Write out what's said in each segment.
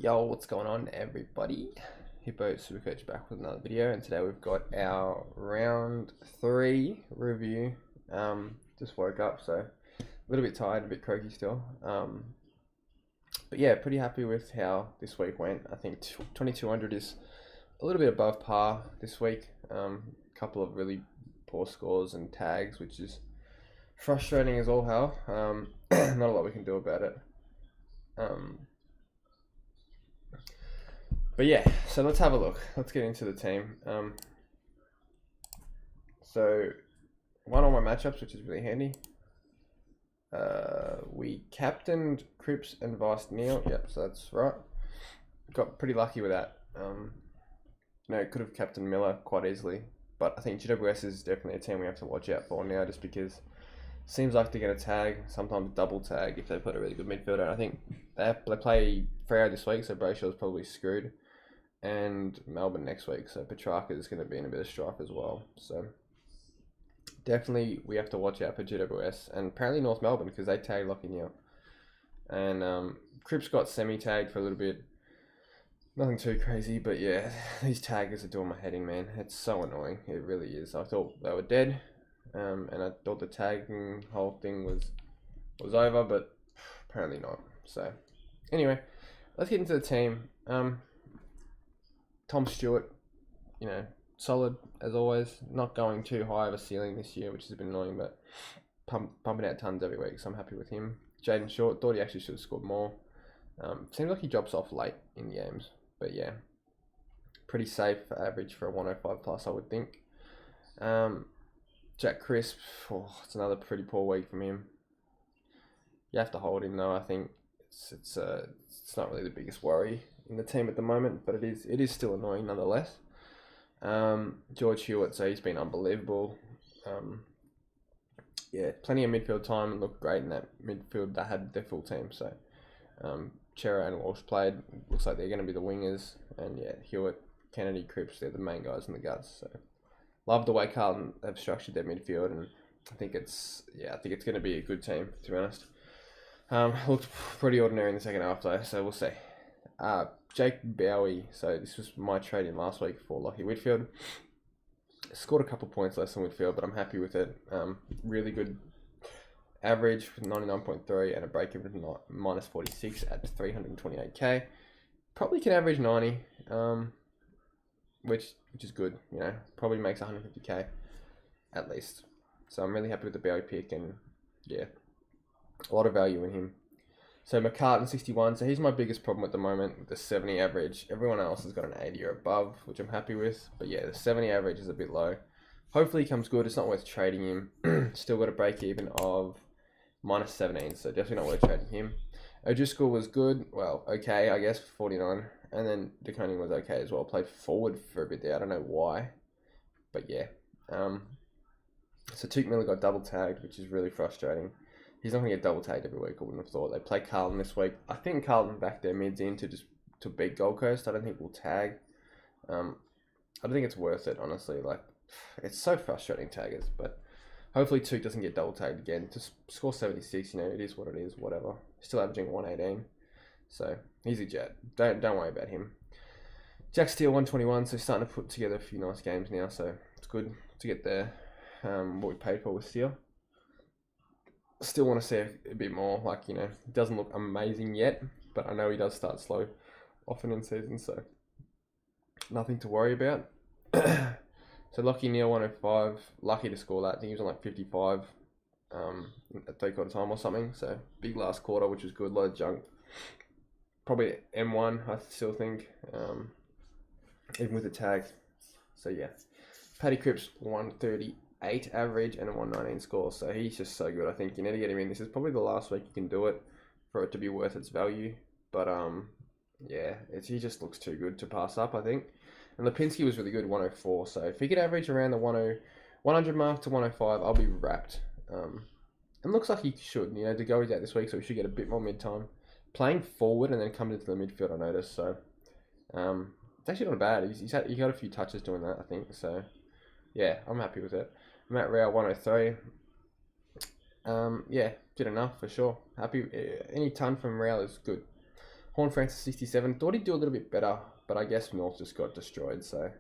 Yo, what's going on, everybody? Hipo SuperCoach back with another video, and today we've got our round 3 review. Just woke up, so a little bit tired, a bit croaky still. But yeah, pretty happy with how this week went. I think 2200 is a little bit above par this week. Couple of really poor scores and tags, which is frustrating as all hell. Not a lot we can do about it. But yeah, so let's have a look. Let's get into the team. So one of my matchups, which is really handy. We captained Cripps and Vice Neil. Yep, so that's right. Got pretty lucky with that. Could have captained Miller quite easily, but I think GWS is definitely a team we have to watch out for now, just because it seems like they're going to tag, sometimes double tag if they put a really good midfielder. I think they play Freo this week, so Brayshaw's probably screwed, and Melbourne next week, so Petrarca is going to be in a bit of strife as well. So definitely we have to watch out for GWS, and apparently North Melbourne, because they tagged Lockie Neal. And Cripps got semi-tagged for a little bit. Nothing too crazy, but yeah, these taggers are doing my head in, man. It's so annoying. It really is. I thought they were dead, and I thought the tagging whole thing was over, but apparently not. So anyway, let's get into the team. Tom Stewart, solid as always. Not going too high of a ceiling this year, which has been annoying, but pumping out tons every week, so I'm happy with him. Jaden Short, thought he actually should have scored more. Seems like he drops off late in the games, but yeah, pretty safe average for a 105 plus, I would think. Jack Crisp, it's another pretty poor week from him. You have to hold him though. I think it's not really the biggest worry in the team at the moment, but it is still annoying nonetheless. George Hewitt, so he's been unbelievable. Yeah, plenty of midfield time and looked great in that midfield that had their full team. So Chera and Walsh played. Looks like they're going to be the wingers, and yeah, Hewitt, Kennedy, Cripps, they're the main guys in the guts. So love the way Carlton have structured their midfield, and I think it's going to be a good team, to be honest. Looked pretty ordinary in the second half though, so we'll see. Jake Bowie, so this was my trade in last week for Lockie Whitfield. Scored a couple points less than Whitfield, but I'm happy with it. Really good average with 99.3 and a break even minus 46 at 328k. Probably can average 90, which is good. Probably makes 150k at least. So I'm really happy with the Bowie pick, and yeah, a lot of value in him. So McCartan 61, so he's my biggest problem at the moment with the 70 average. Everyone else has got an 80 or above, which I'm happy with. But yeah, the 70 average is a bit low. Hopefully he comes good. It's not worth trading him. Still got a break even of minus 17, so definitely not worth trading him. O'Driscoll was good. Well, okay, I guess, for 49. And then DeConing was okay as well. Played forward for a bit there. I don't know why. But yeah. So Tuke Miller got double tagged, which is really frustrating. He's not going to get double tagged every week, I wouldn't have thought. They play Carlton this week. I think Carlton back their mids in to beat Gold Coast. I don't think we'll tag. I don't think it's worth it, honestly. Like, it's so frustrating, taggers. But hopefully Tuke doesn't get double tagged again. To score 76, it is what it is, whatever. Still averaging 118. So, he's a jet. Don't worry about him. Jack Steele 121, so he's starting to put together a few nice games now. So, it's good to get there. What we paid for with Steele. Still want to see a bit more. Like, it doesn't look amazing yet, but I know he does start slow often in season, so nothing to worry about. So Lockie Neal 105, lucky to score that. I think he was on like 55 at 3/4 time or something. So big last quarter, which was good. A lot of junk. Probably M1, I still think, even with the tags. So yeah, Paddy Cripps 138 average and a 119 score, so he's just so good. I think you need to get him in. This is probably the last week you can do it for it to be worth its value, but yeah, he just looks too good to pass up, I think. And Lipinski was really good, 104, so if he could average around the 100 mark to 105, I'll be wrapped. And looks like he should, De Goey's out this week, so he should get a bit more mid-time. Playing forward and then coming into the midfield, I noticed, so it's actually not bad. He got a few touches doing that, I think, so yeah, I'm happy with it. Matt Rao 103. Yeah, did enough for sure. Happy. Any ton from Rao is good. Horn Francis 67. Thought he'd do a little bit better, but I guess North just got destroyed, so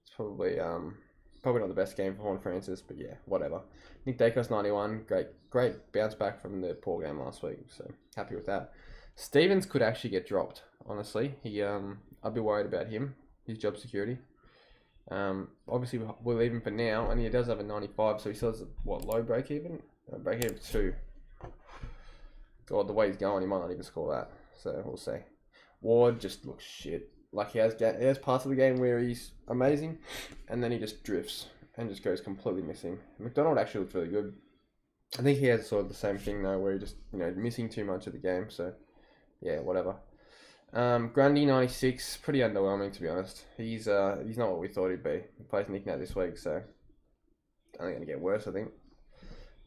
it's probably not the best game for Horn Francis, but yeah, whatever. Nick Dacos 91. Great bounce back from the poor game last week, so happy with that. Stevens could actually get dropped, honestly. I'd be worried about him, his job security. Obviously we'll leave him for now, and he does have a 95, so he still has low break even? Break even 2. God, the way he's going, he might not even score that. So we'll see. Ward just looks shit. Like he has parts of the game where he's amazing, and then he just drifts and just goes completely missing. McDonald actually looks really good. I think he has sort of the same thing though, where he just missing too much of the game. So yeah, whatever. Grundy 96, pretty underwhelming to be honest. He's not what we thought he'd be. He plays Nick Nat this week, so only gonna get worse, I think.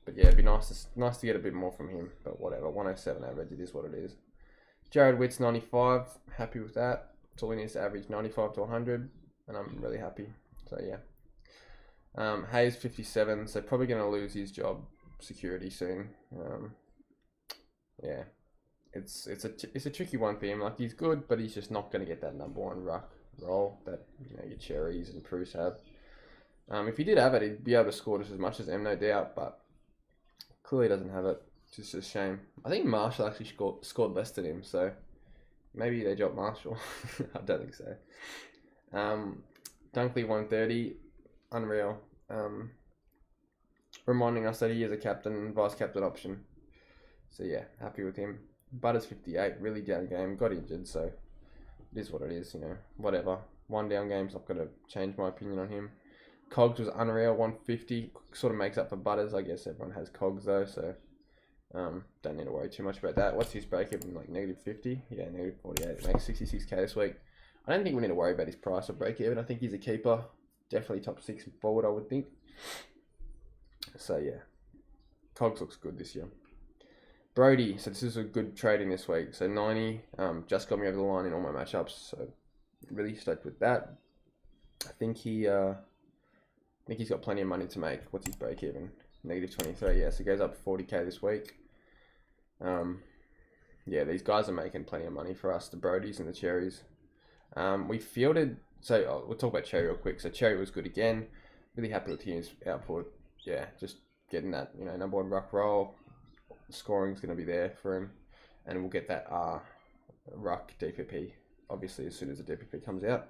But yeah, it'd be nice to get a bit more from him. But whatever, 107 average, it is what it is. Jared Witt's 95, happy with that. That's all he needs to average 95 to 100, and I'm really happy. So yeah. Hayes 57, so probably gonna lose his job security soon. Yeah. It's a tricky one for him. Like he's good, but he's just not going to get that number 1 ruck role that your Cherries and Bruce have. If he did have it, he'd be able to score just as much as M, no doubt. But clearly doesn't have it. It's just a shame. I think Marshall actually scored less than him, so maybe they dropped Marshall. I don't think so. Dunkley 130, unreal. Reminding us that he is a captain and vice captain option. So yeah, happy with him. Butters 58, really down game, got injured, so it is what it is, whatever. One down game's not going to change my opinion on him. Cogs was unreal, 150, sort of makes up for Butters. I guess everyone has Cogs though, so don't need to worry too much about that. What's his break even, like negative 50? Yeah, negative 48, it makes 66k this week. I don't think we need to worry about his price or break even. I think he's a keeper, definitely top 6 forward, I would think. So yeah, Cogs looks good this year. Brody, so this is a good trading this week. So 90, just got me over the line in all my matchups. So really stoked with that. I think he's got plenty of money to make. What's his break even? Negative 23. Yeah, so it goes up 40k this week. Yeah, these guys are making plenty of money for us, the Brodies and the Cherries. We fielded. So we'll talk about Cherry real quick. So Cherry was good again. Really happy with his output. Yeah, just getting that number 1 ruck roll. Scoring's going to be there for him, and we'll get that ruck DPP obviously as soon as the DPP comes out.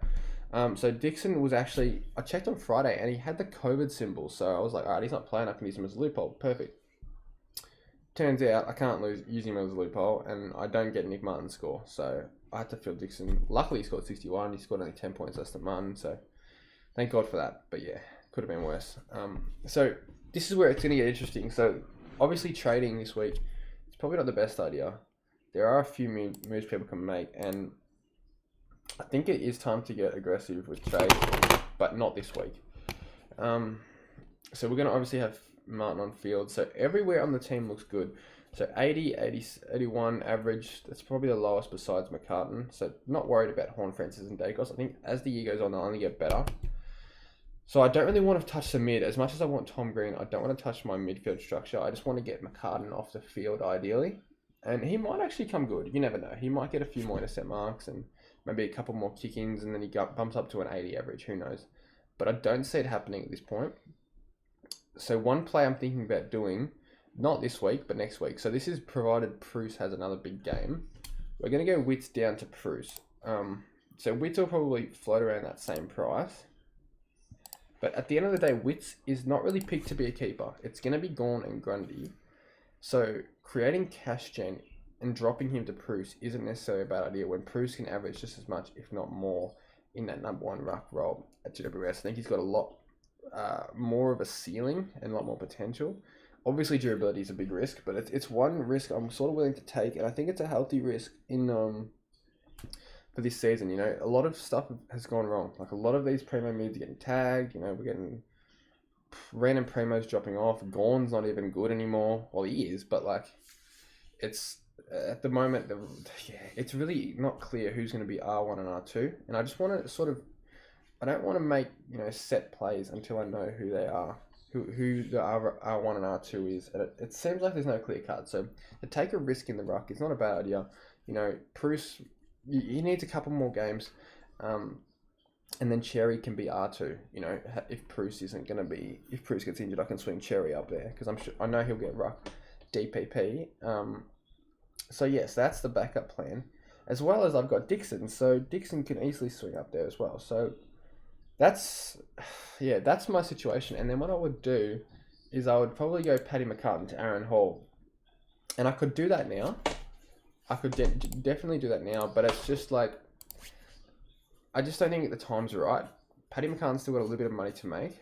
So Dixon was actually, I checked on Friday and he had the COVID symbol, so I was like, alright, he's not playing, I can use him as a loophole, perfect. Turns out I can't use him as a loophole, and I don't get Nick Martin's score, so I had to field Dixon. Luckily he scored 61, he scored only 10 points less than Martin, so thank God for that. But yeah, could have been worse. So this is where it's going to get interesting. So obviously trading this week, it's probably not the best idea. There are a few moves people can make, and I think it is time to get aggressive with trades, but not this week. So we're going to obviously have Martin on field. So everywhere on the team looks good. So 80, 81 average, that's probably the lowest besides McCartan. So not worried about Horn, Francis and Dacos. I think as the year goes on, they'll only get better. So I don't really want to touch the mid. As much as I want Tom Green, I don't want to touch my midfield structure. I just want to get McCartan off the field ideally. And he might actually come good. You never know. He might get a few more intercept marks and maybe a couple more kick-ins, and then he bumps up to an 80 average. Who knows? But I don't see it happening at this point. So one play I'm thinking about doing, not this week, but next week. So this is provided Bruce has another big game. We're going to go Wits down to Bruce. So Wits will probably float around that same price. But at the end of the day, Wits is not really picked to be a keeper. It's going to be Gorn and Grundy. So creating cash gen and dropping him to Bruce isn't necessarily a bad idea when Bruce can average just as much, if not more, in that number 1 ruck role at GWS. I think he's got a lot more of a ceiling and a lot more potential. Obviously, durability is a big risk, but it's one risk I'm sort of willing to take, and I think it's a healthy risk in for this season. A lot of stuff has gone wrong. Like a lot of these primo mids are getting tagged. We're getting random primos dropping off. Gorn's not even good anymore. Well, he is, but like it's at the moment, it's really not clear who's going to be R1 and R2, and I just want to sort of, I don't want to make set plays until I know who they are, who the R1 and R2 is. And it seems like there's no clear cut. So to take a risk in the ruck is not a bad idea. Bruce, he needs a couple more games. And then Cherry can be R2. If Bruce if Bruce gets injured, I can swing Cherry up there because I know he'll get ruck DPP. So yes, that's the backup plan, as well as I've got Dixon. So Dixon can easily swing up there as well. So that's my situation. And then what I would do is I would probably go Paddy McCartan to Aaron Hall, and I could do that now. I could definitely do that now, but it's just like, I just don't think the time's right. Paddy McCartan's still got a little bit of money to make.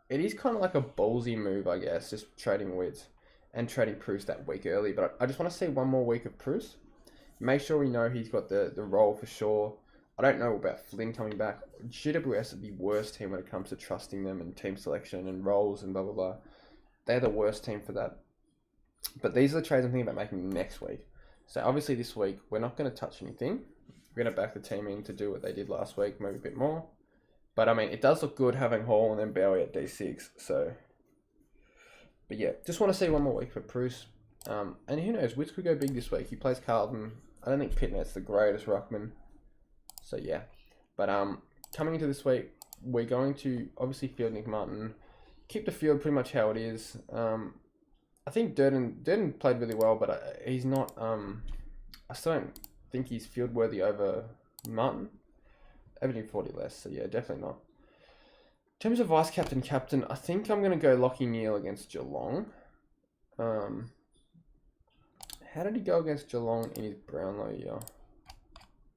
It is kind of like a ballsy move, I guess, just trading Wids and trading Bruce that week early. But I just want to see one more week of Bruce. Make sure we know he's got the role for sure. I don't know about Flynn coming back. GWS are the worst team when it comes to trusting them and team selection and roles and blah, blah, blah. They're the worst team for that. But these are the trades I'm thinking about making next week. So obviously this week, we're not going to touch anything. We're going to back the team in to do what they did last week, maybe a bit more. But I mean, it does look good having Hall and then Bowie at D6. So, but yeah, just want to see one more week for Bruce. And who knows, Witts could go big this week. He plays Carlton. I don't think Pitnet's the greatest ruckman. So yeah, but coming into this week, we're going to obviously field Nick Martin, keep the field pretty much how it is. I think Durden played really well, but he's not. I still don't think he's field worthy over Martin. Averaging 40 less, so yeah, definitely not. In terms of vice captain, I think I'm going to go Lockie Neal against Geelong. How did he go against Geelong in his Brownlow year?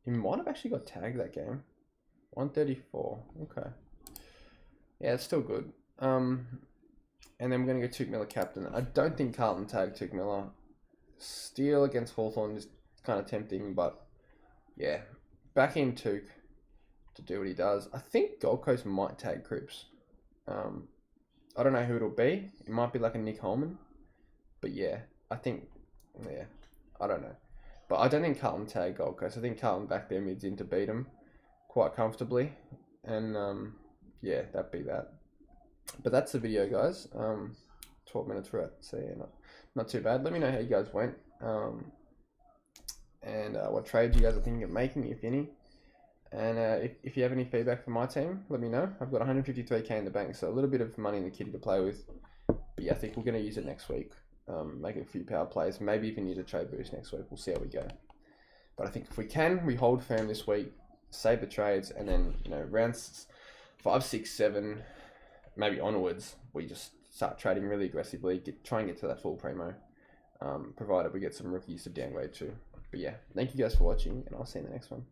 He might have actually got tagged that game. 134, okay. Yeah, it's still good. And then we're going to go Tuke Miller captain. I don't think Carlton tagged Tuke Miller. Steele against Hawthorn is kind of tempting, but yeah. Back in Tuke to do what he does. I think Gold Coast might tag Cripps. I don't know who it'll be. It might be like a Nick Holman. But yeah, I don't know. But I don't think Carlton tag Gold Coast. I think Carlton back their mids in to beat them quite comfortably. And yeah, that'd be that. But that's the video, guys. 12 minutes for it. So yeah, not too bad. Let me know how you guys went. And what trades you guys are thinking of making, if any. And if you have any feedback for my team, let me know. I've got 153k in the bank, so a little bit of money in the kitty to play with. But yeah, I think we're going to use it next week. Make a few power plays. Maybe even use a trade boost next week. We'll see how we go. But I think if we can, we hold firm this week, save the trades, and then rounds 5, 6, 7, maybe onwards, we just start trading really aggressively. Try and get to that full primo, provided we get some rookies to downgrade to. But yeah, thank you guys for watching, and I'll see you in the next one.